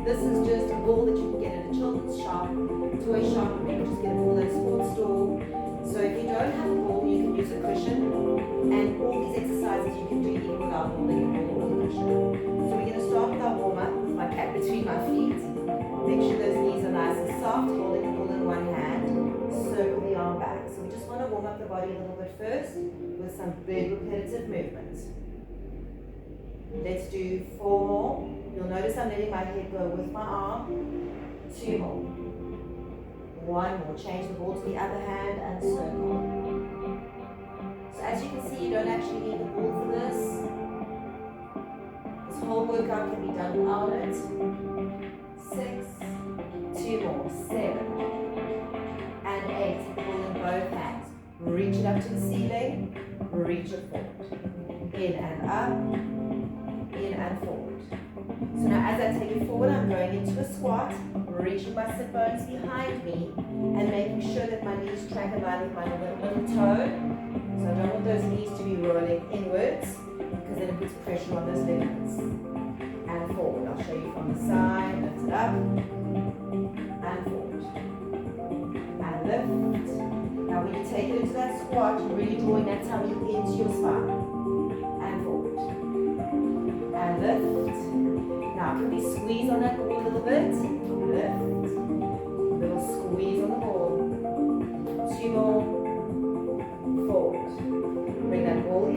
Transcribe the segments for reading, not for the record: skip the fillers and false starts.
This is just a ball that you can get at a children's shop, toy shop, or you can just get a ball at a sports store. So if you don't have a ball, you can use a cushion, and all these exercises you can do even without holding a ball or a cushion. So we're going to start with our warm-up with my cat between my feet. Make sure those knees are nice and soft, holding the ball in one hand. Circle the arm back. So we just want to warm up the body a little bit first with some big repetitive movements. Let's do 4 more. You'll notice I'm letting my head go with my arm. 2 more. 1 more. Change the ball to the other hand and circle. So as you can see, you don't actually need the ball for this. This whole workout can be done without it. 6. 2 more. 7. And 8. Take the ball in both hands. Reach it up to the ceiling. Reach it forward. In and up. In and forward. So now as I take it forward, I'm going into a squat, reaching my sit bones behind me and making sure that my knees track in line with my little toe. So I don't want those knees to be rolling inwards because then it puts pressure on those ligaments. And forward. I'll show you from the side. Lift it up. And forward. And lift. Now when you take it into that squat, you're really drawing that tummy into your spine. And forward. And lift. Now can we squeeze on that ball a little bit? Lift. Little squeeze on the ball. 2 more. Forward. Bring that ball in.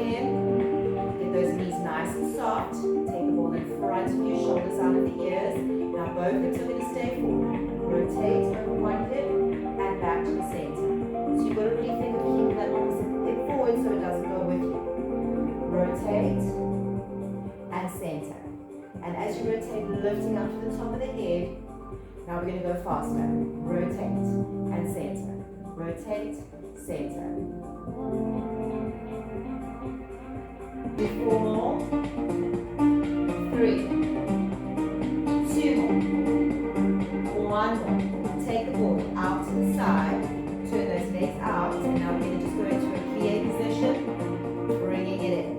Get those knees nice and soft. Take the ball in front of you, shoulders out of the ears. Now both hips are going to stay forward. Rotate over one hip and back to the center. So you've got to really think of keeping that opposite hip forward so it doesn't go with you. Rotate and center. And as you rotate, lifting up to the top of the head, now we're going to go faster. Rotate and center. Rotate, center. 4 more. 3. 2 more. 1 more. Take the ball out to the side. Turn those legs out. And now we're going to just go into a plie position. Bringing it in.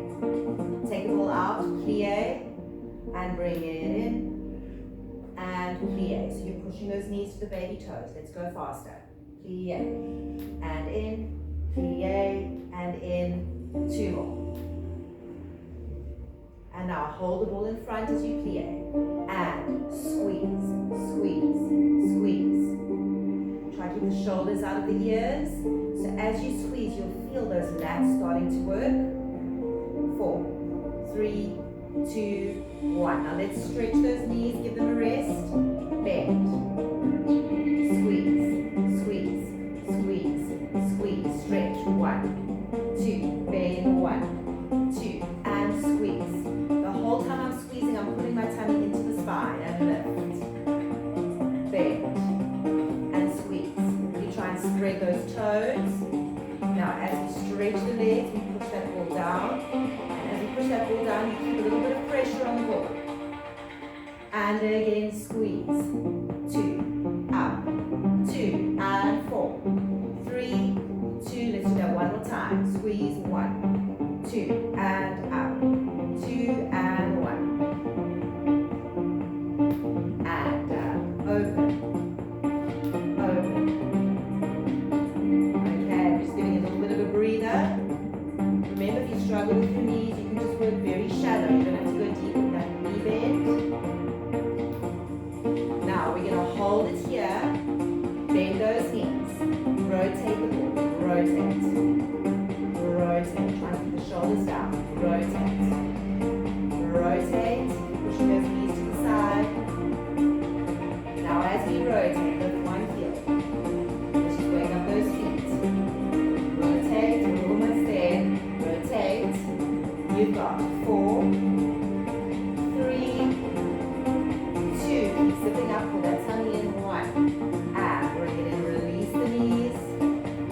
Take the ball out. Plie. And bring it in, and plie. So you're pushing those knees to the baby toes. Let's go faster. Plie, and in, plie, and in. 2 more. And now hold the ball in front as you plie. And squeeze, squeeze, squeeze. Try to keep the shoulders out of the ears. So as you squeeze, you'll feel those lats starting to work. 4, 3, 2, 1. Now let's stretch those knees, give them a rest. Bend. Squeeze, squeeze, squeeze, squeeze. Stretch. 1, 2. Bend. 1, 2. And squeeze. The whole time I'm squeezing, I'm putting my tummy into the spine and lift. Bend. And squeeze. You try and spread those toes. Now as we stretch the legs, we push that ball down. Push that ball down, you keep a little bit of pressure on the ball. And again, squeeze. 2, up, 2, and 4, 3, 2, let's do that one more time. Squeeze, 1, 2, and up, 2, and 1. And down, open, open. Okay, I'm just giving a little bit of a breather. Remember, if you struggle with your knees, you can just work very shallow. You don't have to go deep in that knee bend. Now we're going to hold it here. Bend those knees. Rotate the ball. Rotate. Rotate. Try to keep the shoulders down. Rotate. Rotate. Pushing those knees to the side. Now as we rotate, lift one heel. Let's just wake up those feet. Rotate. We're almost there. Rotate. You've got 4, 3, 2. Keep zipping up, pull that tummy in. 1. And bring it in. Release the knees.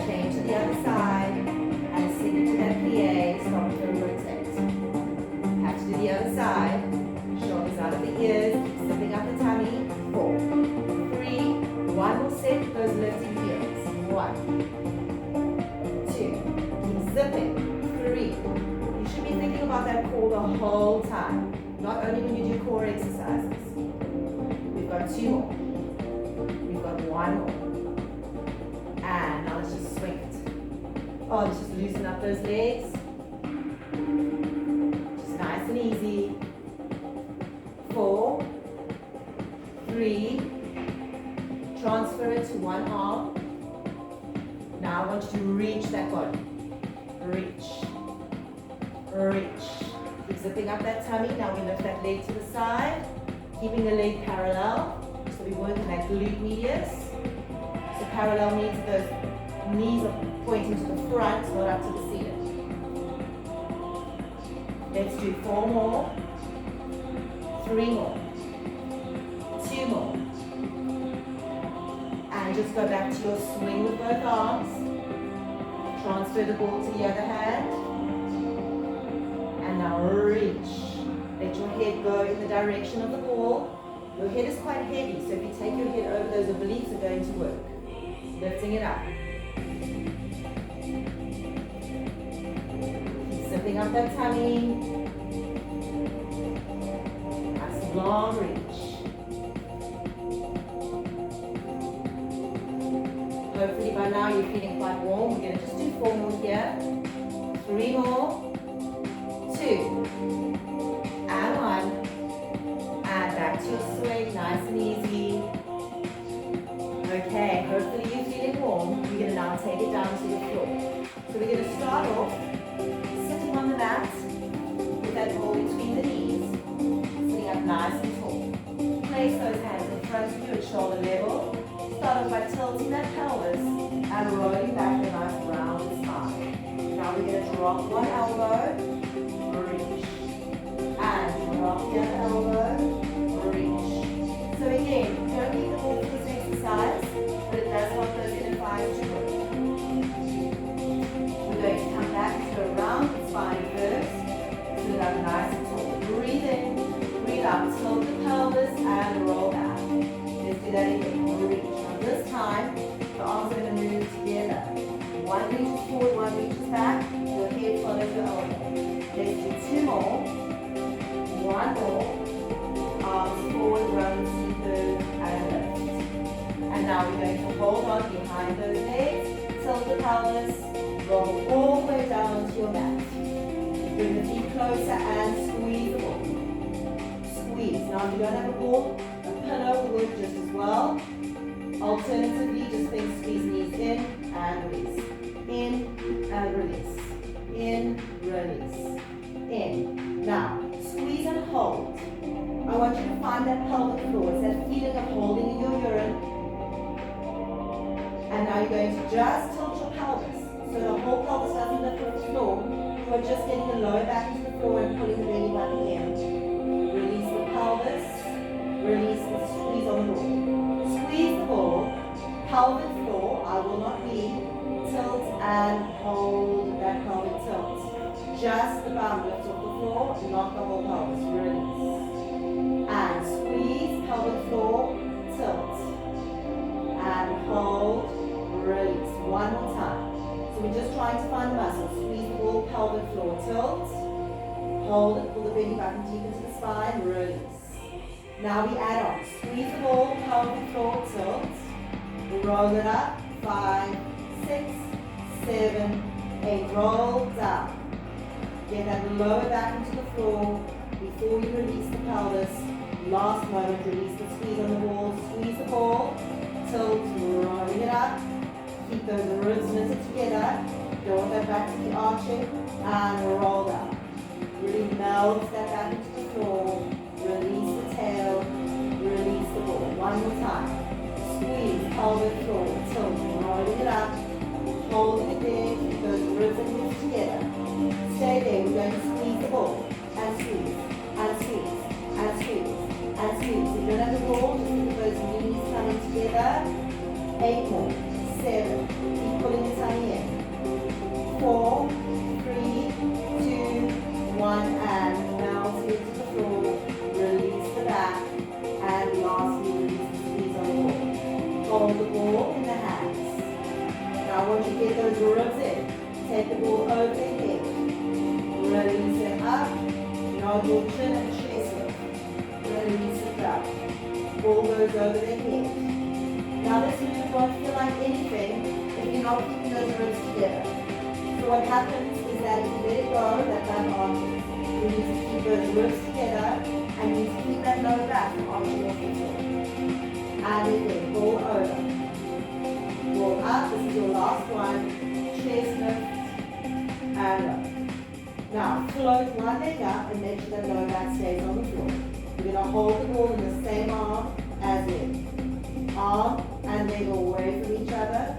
Change to the other side. And sink into that plie. Stop to rotate. Have to do the other side. Shoulders out of the ears. Keep zipping up the tummy. 4, 3. 1 more set with those lifting heels. 1, 2. Keep zipping. 3. You should be thinking about that core the whole time, not only when you do core exercises. We've got got 2 more. We've got 1 more. And now let's just swing it. Oh, let's just loosen up those legs. Just nice and easy. 4, 3, transfer it to one arm. Now I want you to reach that body. Reach. Reach. Keep zipping up that tummy. Now we lift that leg to the side, keeping the leg parallel. So we're working that glute medius. So parallel means those knees are pointing to the front, not up to the ceiling. Let's do 4 more. 3 more. 2 more. And just go back to your swing with both arms. Transfer the ball to the other hand. And now reach. Let your head go in the direction of the ball. Your head is quite heavy, so if you take your head over, those obliques are going to work. Lifting it up. Keep zipping up that tummy. Nice long reach. Hopefully by now you're feeling quite warm. We're going to just do 4 more here. 3 more. 2. And 1. And back to your swing, nice and easy. Okay, hopefully you're feeling warm. We're going to now take it down to the floor. So we're going to start off sitting on the mat with that ball between the knees. Sitting up nice and tall. Place those hands in front of you at shoulder level. Start off by tilting that pelvis and rolling back the nice round spine. Now we're going to drop one elbow, reach, and drop the other elbow, reach. So again, don't need the ball for this exercise, but it does help those inner thighs to work. We're going to come back to a round spine first, sit up nice and tall. Breathe in, breathe out, tilt the pelvis and roll back. Let's do that again, reach. This time, the arms are going to move together. One reaches forward, one reaches back. Your head follows your elbow. Let's do 2 more. 1 more. Arms forward, run, through, and lift. And now we're going to hold on behind those legs. Tilt the pelvis. Roll all the way down to your mat. Bring the feet closer and squeeze the ball. Squeeze. Now if you don't have a ball, a pillow will work just as well. Alternatively, just think squeeze knees in and release. In and release. In, release. In. Now, squeeze and hold. I want you to find that pelvic floor. It's that feeling of holding in your urine. And now you're going to just tilt your pelvis. So the whole pelvis doesn't lift off the floor. You're just getting the lower back into the floor and pulling the belly button in. Release the pelvis. Release and squeeze on the ball. Squeeze the ball, pelvic floor, I will not be, tilt and hold that pelvic tilt. Just the bum lifts off the floor, not the whole pelvis, release. And squeeze, pelvic floor, tilt. And hold, release. One more time. So we're just trying to find the muscle. Squeeze the ball, pelvic floor, tilt. Hold it, pull the belly button deep into the spine, release. Now we add on. Squeeze the ball, pelvic floor, tilt. Roll it up. 5, 6, 7, 8. Roll down. Get that lower back into the floor before you release the pelvis. Last moment, release the squeeze on the ball. Squeeze the ball, tilt, rolling it up. Keep those ribs knitted together. Don't want that back to the arching. And roll down. Really melt that back into the floor. Release the tail, release the ball. One more time. Squeeze, pelvic floor, tilt, rolling it up, holding it there, keep those ribs and hips together. Stay there, we're going to squeeze the ball, and squeeze, and squeeze, and squeeze, and squeeze. If you don't have the ball, just keep those knees coming together. 8 more, 7, keep pulling the tummy in. 4, 3, 2, 1, and bounce it to the floor. Release the back, and lastly release the squeeze on the ball. Hold the ball in the hands. Now I want you to get those ribs in. Take the ball over the head. Release it up. Nod your chin and chest lift. Release it up. ball goes over their head. Now this move won't feel like anything if you're not keeping those ribs together. So what happens is that if you let it go, that back arches. You need to keep those ribs together and you need to keep that lower back from arching off the floor. And again, ball over. Ball up, this is your last one. Chest lift and up. Now float one leg up and make sure that lower back stays on the floor. You're going to hold the ball in the same arm as leg. Arm and leg away from each other.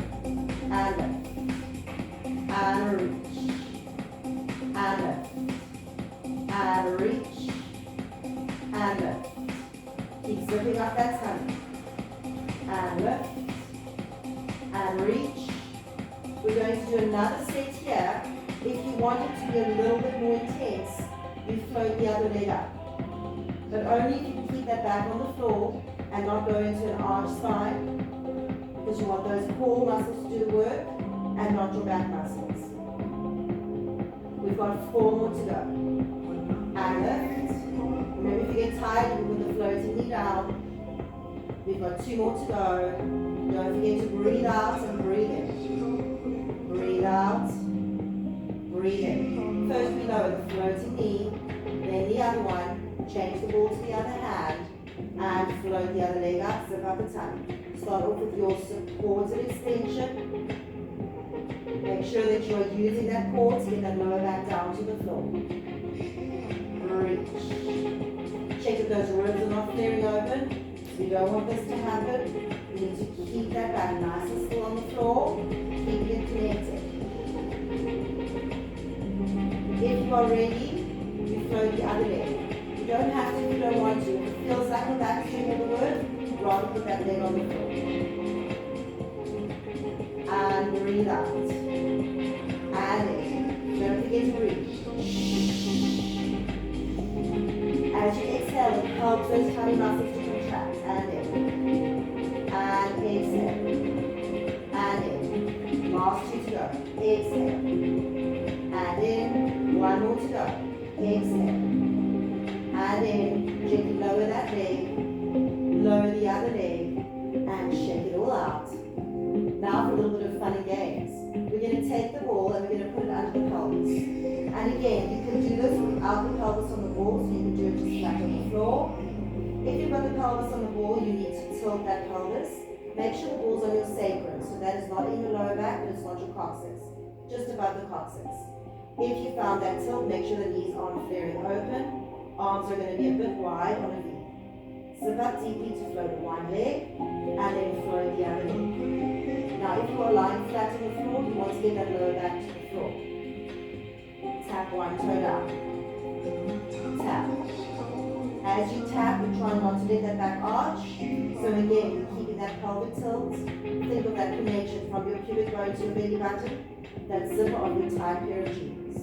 And lift. And reach. And lift. And reach. And lift. Keep zipping up that tummy. And lift. And reach. We're going to do another set here. If you want it to be a little bit more intense, you float the other leg up. But only if you can keep that back on the floor and not go into an arch spine, because you want those core muscles to do the work and not your back muscles. We've got 4 more to go. And lift. Remember, if you get tired, you can put the floating knee down. We've got 2 more to go. Don't forget to breathe out and breathe in. Breathe out. Breathe in. First we lower the floating knee, then the other one, change the ball to the other hand, and float the other leg up, zip up the tongue. Start off with your supported extension. Make sure that you are using that core to get that lower back down to the floor. Reach. Check if those ribs are not flaring open. We don't want this to happen. You need to keep that back nice and still on the floor, keeping it connected. If you are ready, you float the other leg. You don't have to if you don't want to. If it feels like the back is doing all the work, rather put that leg on the floor. And breathe out. And in. Don't forget to breathe. As you exhale, it helps those tummy muscles to contract. And in. And exhale. And in. Last 2 to go. Exhale. And in. 1 more to go. Exhale. And in. Gently lower that leg. Lower the other leg. And shake it all out. Now for a little bit of fun and games. We're going to take the ball and we're going to put it under the pelvis. And again, you can do this without the pelvis on the ball, so you can do it just flat on the floor. If you've got the pelvis on the ball, you need to tilt that pelvis. Make sure the ball's on your sacrum, so that is not in your lower back, but it's not your coccyx. Just above the coccyx. If you found that tilt, make sure the knees aren't flaring open. Arms are going to be a bit wide on a V. Zip up deeply to float one leg, and then float the other leg. Now if you are lying flat on the floor, you want to get that lower back to the floor. Tap one toe down. Tap. As you tap, we're trying not to let that back arch. So again, you're keeping that pelvic tilt. Think of that connection from your pubic bone to your belly button. That zipper of your tight pair of jeans.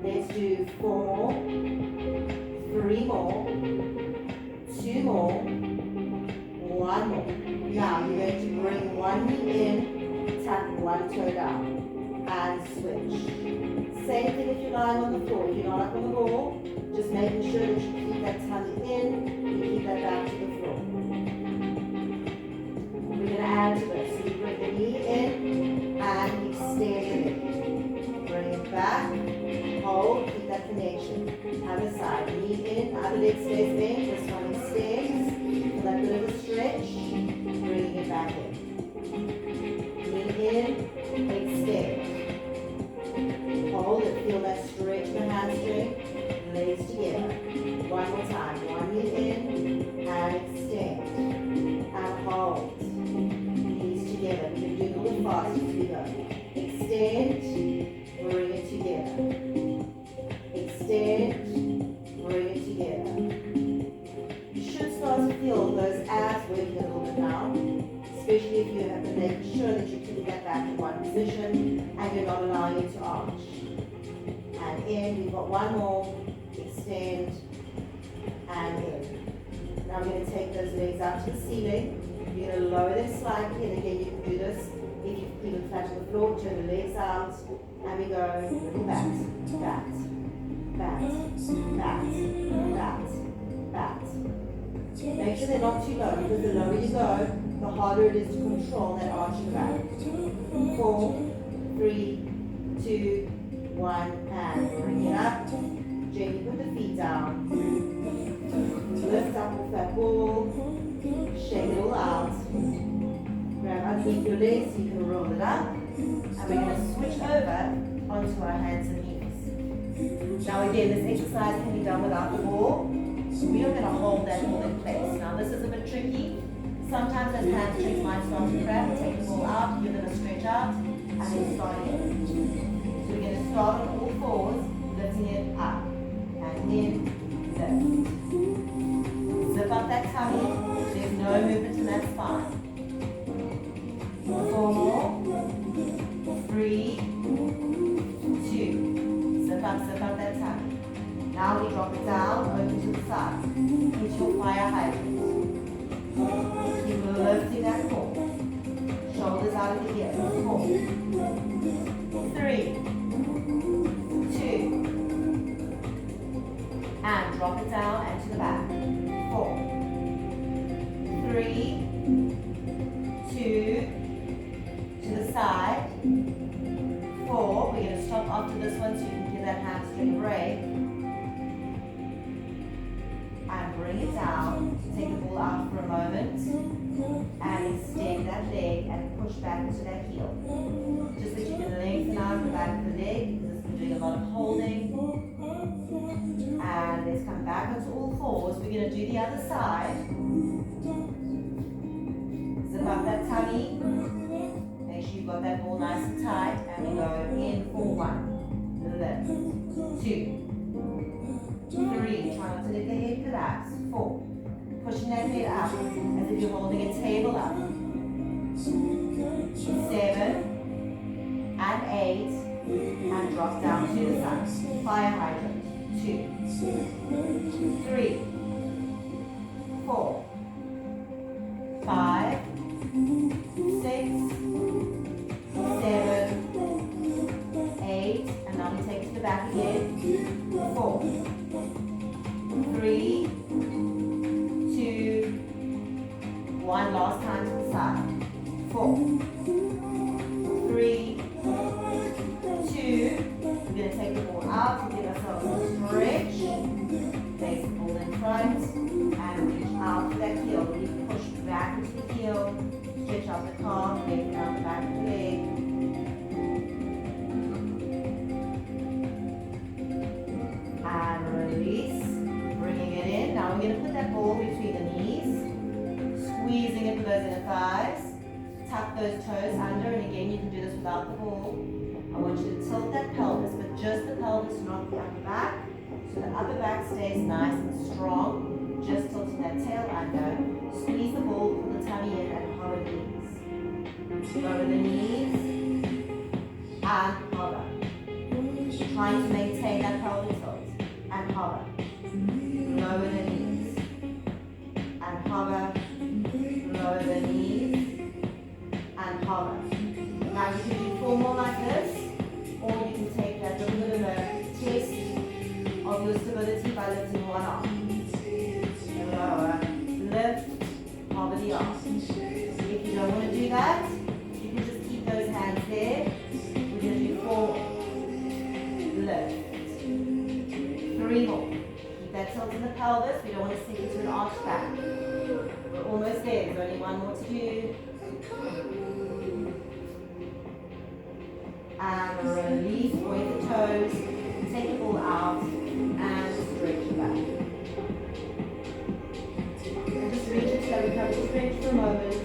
Let's do 4 more, 3 more, 2 more, 1 more. Now you're going to bring one knee in, tap one toe down, and switch. Same thing if you're lying on the floor. If you're not up on the ball, just making sure that you keep that tummy in, you keep that back to the floor. We're going to add to this. So you bring the knee in and extend the leg. Bring it back, hold, keep that connection. Other side, knee in, other leg stays in, this one extends. Feel that bit of a stretch, bringing it back in. Knee in, extend. Hold it, feel that stretch in the hamstring, legs together. One more time, one knee in, and extend. And hold. Knees together. We can do it a little faster as we go. Extend, bring it together. Extend, bring it together. You should start to feel those abs working a little bit now, especially if you have to make sure that you're keeping that back in one position and you're not allowing it to arch. And in, we've got one more, extend, and in. Now we're going to take those legs up to the ceiling. You're going to lower them slightly, and again you can do this if you keep it flat on the floor, turn the legs out, and we go little bat, bat, bat, bat, bat, bat, Make sure they're not too low, because the lower you go, the harder it is to control that arch in the back. 4, 3, 2, 1, and bring it up. Gently put the feet down. Lift up off that ball. Shake it all out. Grab underneath your legs so you can roll it up. And we're going to switch over onto our hands and knees. Now again, this exercise can be done without the ball. We are going to hold that ball in place. Now this is a bit tricky. Sometimes those hamstrings might start to cramp. Take the ball out, give them a stretch out, and then start again. So we're going to start on all fours, lifting it up. And in, lift. Zip up that tummy. There's no movement in that spine. 4 more. 3, 2. Zip up that tummy. Now we drop it down, open to the side. Hit your fire hydrant. Keep lifting that core. Shoulders out of the ears. 4, 3, 2, and drop it down and to the back. 4, 3, 2, to the side. 4, we're going to stop after this one so you can give that hamstring a break. And bring it down. Take the ball out for a moment. And extend that leg and push back into that heel. Just that you can lengthen out the back of the leg, because it's been doing a lot of holding. And let's come back onto all fours. We're going to do the other side. Zip up that tummy. Make sure you've got that ball nice and tight. And we go in for 1. Lift. 2. 3. Try not to let the head collapse. 4. Pushing that head up as if you're holding a table up. 7 and 8. And drop down to the side. Fire hydrant. 2, 3, 4, 5, 6, 7, 8, and now we take it to the back again. 4, 3, 2, 1, last time to the side. 4, 3, 2, we're going to take the ball out and give ourselves a stretch. Place the ball in front and reach out to that heel. We push back into the heel, stretch out the calf, lengthen out the back of the leg. And release, bringing it in. Now we're going to put that ball between the knees, squeezing it with those inner thighs. Tuck those toes under, and again you can do this without the ball. I want you to tilt that pelvis, but just the pelvis, not the upper back. So the upper back stays nice and strong. Just tilting that tail under. Squeeze the ball, pull the tummy in, and hover the knees. Lower the knees, and hover. Trying to maintain that pelvic tilt, and hover. Lower the knees, and hover. Lower the knees, and hover. Now you can do 4 more like this, or you can take that little bit of a test of your stability by lifting one arm. Lower, lift, hover the arm. If you don't want to do that, you can just keep those hands there. We're going to do 4 more. Lift. 3 more. Keep that tilt in the pelvis. We don't want to sink into an arch back. We're almost there. There's only 1 more to do. And release, point the toes, take the ball out, and stretch back. And just reach it so we come to stretch for a moment.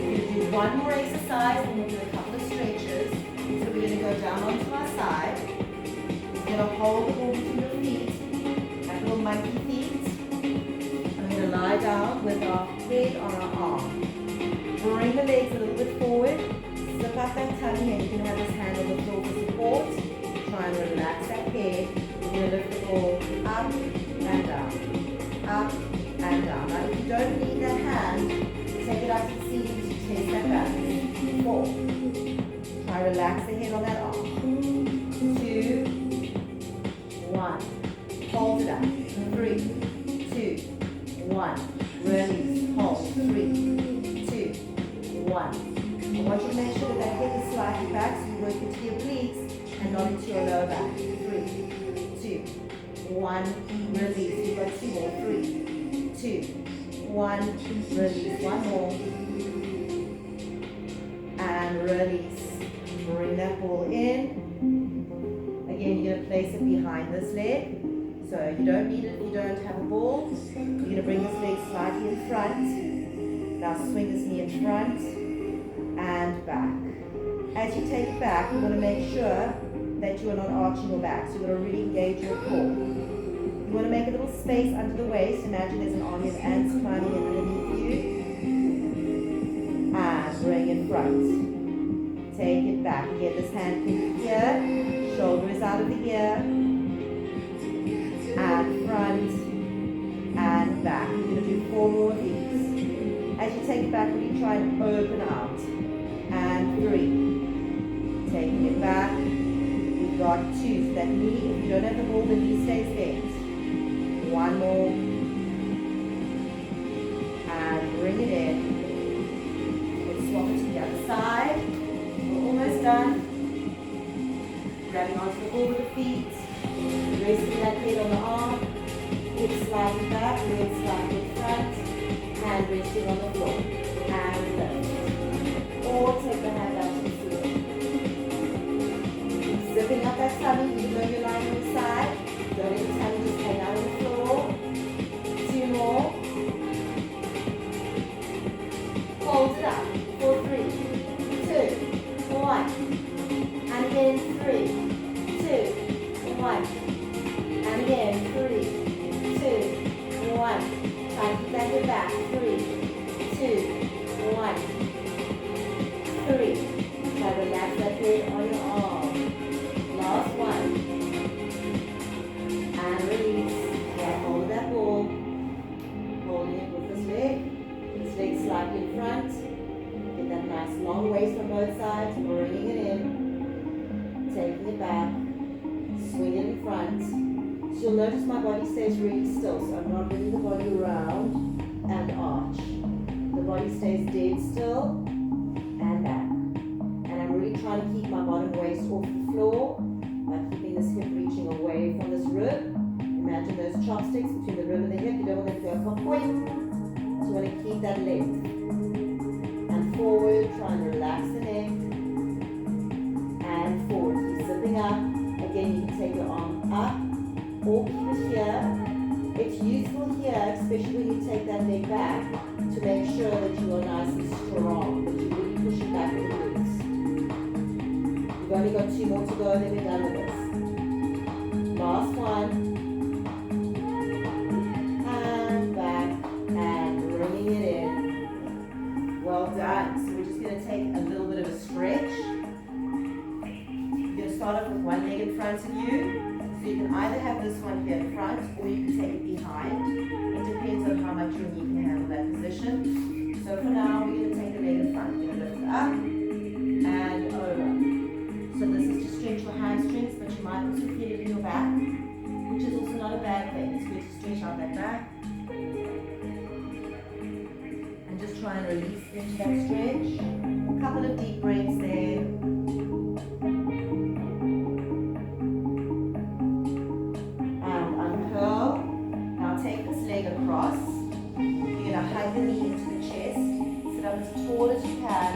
We'll do 1 more exercise, and we'll do a couple of stretches. So we're going to go down onto our side. We're going to hold the ball between your feet, like little monkey feet. Lie down with our head on our arm. Bring the legs a little bit forward. Slip up that tummy, and you can have this hand on the floor for support. Try and relax that head. We're going to lift the ball up and down. Up and down. Now if you don't need that hand, take it out to the ceiling to test that balance. 4. Try to relax the head on that arm. 2. 1. Hold it up. 3, 2, 1. Release. Hold. 3, 2, 1. I want you to make sure that that hip is slightly back so you work into your obliques and not into your lower back. 3, 2, 1. Release. You've got 2 more. 3, 2, 1. Release. 1 more. And release. Bring that ball in. Again, you're going to place it behind this leg. So you don't need it if you don't have a ball. You're going to bring this leg slightly in front. Now swing this knee in front and back. As you take it back, you want to make sure that you are not arching your back. So you're going to really engage your core. You want to make a little space under the waist. Imagine there's an army of ants climbing in underneath you. And bring it front. Take it back. Get this hand can be here. Shoulder is out of the ear. And front. And back. You're going to do 4 more of these. As you take it back, really try and open out. And 3. Taking it back. We've got 2. So that knee, if you don't have the ball, the knee stays bent. 1 more. And bring it in. Let's swap it to the other side. Almost done. Grabbing onto the ball with the feet. Resting that head on the arm. Hip slightly back, leg slightly in front. Hand resting on the floor. And lift. Or take the hand out to the floor. Zipping up that tummy, even though you're lying on the side. Don't let the tummy just hang out on the floor. 2 more. Hold it up for 3, 2, 1. And again, 3, 2, 1. And again, 3, 2, 1. Try to keep that head back. 3, 2, 1. 3. Try to relax that head on your arm. Last one. And release. Grab hold of that ball. Holding it with this leg. This leg slightly in front. Get that nice long waist on both sides. Bringing it in. Taking it back. Swing it in front. So you'll notice my body stays really still. So I'm not bringing the body around and arch. The body stays dead still and back. And I'm really trying to keep my bottom waist off the floor by keeping this hip reaching away from this rib. Imagine those chopsticks between the rib and the hip. You don't want them to go point. So you want to keep that length. And forward, try and relax the neck. And forward, keep zipping up. Again, you can take your arm up or keep it here. It's useful here, especially when you take that leg back, to make sure that you are nice and strong, that you really push it back with the glutes. You've only got 2 more to go, then we're done with this. Last one. And back, and bringing it in. Well done. So we're just going to take a little bit of a stretch. You're going to start off with one leg in front of you. So you can either have this one here in front, or you can take it behind. It depends on how much your knee can handle that position. So for now, we're going to take the leg in front. You're going to lift it up and over. So this is to stretch your hamstrings, but you might also feel it in your back, which is also not a bad thing. It's good to stretch out that back. And just try and release into that stretch. A couple of deep breaths there. Across. You're going to hug the knee into the chest, sit up as tall as you can,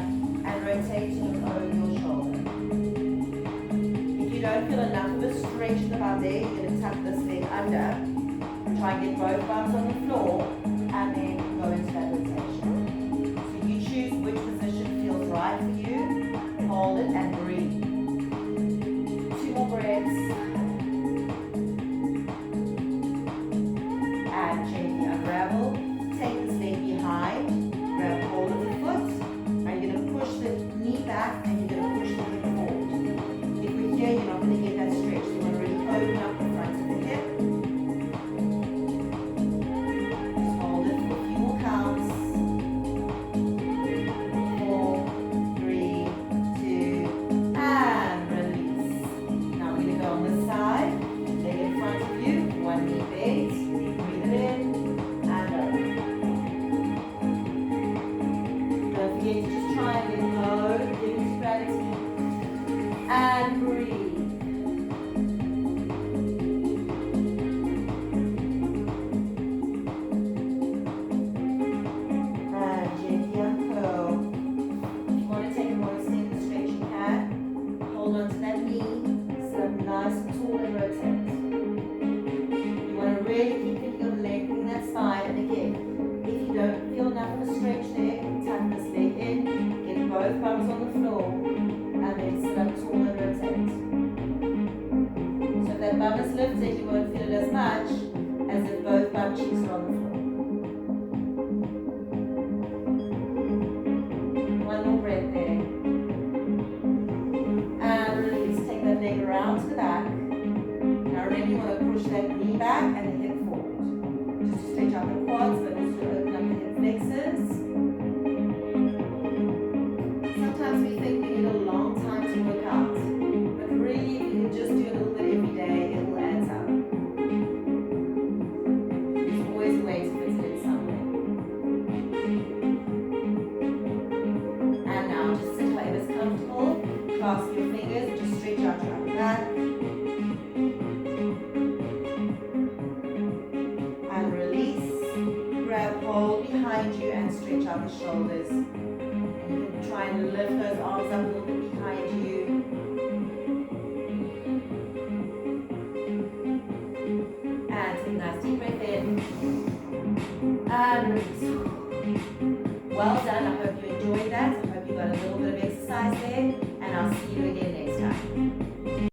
and rotate to look over your shoulder. If you don't feel enough of a stretch in the bum there, you're going to tuck this leg under, try and get both bums on the floor, and then go into that rotation. So you choose which position feels right for you, hold it and breathe. 2 more breaths. Unravel, take this leg behind, grab hold of the foot, and you're going to push the knee back and you're going to push the hip forward. If we're here, you're not going to get that stretch. You want to really open up the front of the hip. Just hold it for a few more counts. 4, 3, 2, and release. Now we're going to go on this side, leg in front And breathe. Both bums on the floor, and then sit up tall and rotate. So if that bum is lifted, you won't feel it as much as if both bum cheeks are on the floor. One more breath there. And release. Take that leg around to the back. Now remember, you want to push that knee back and the hip forward. Just to stretch out the quads, but also to open up the hip flexors. Sometimes we think we need a long time to work out, but really if you can just do a little bit every day, it will add up. There's always a way to fit it in somewhere. And now just sit wherever's comfortable, clasp your fingers, and just stretch out your upper back. And release, grab hold behind you and stretch out the shoulders. Try and lift those arms up a little bit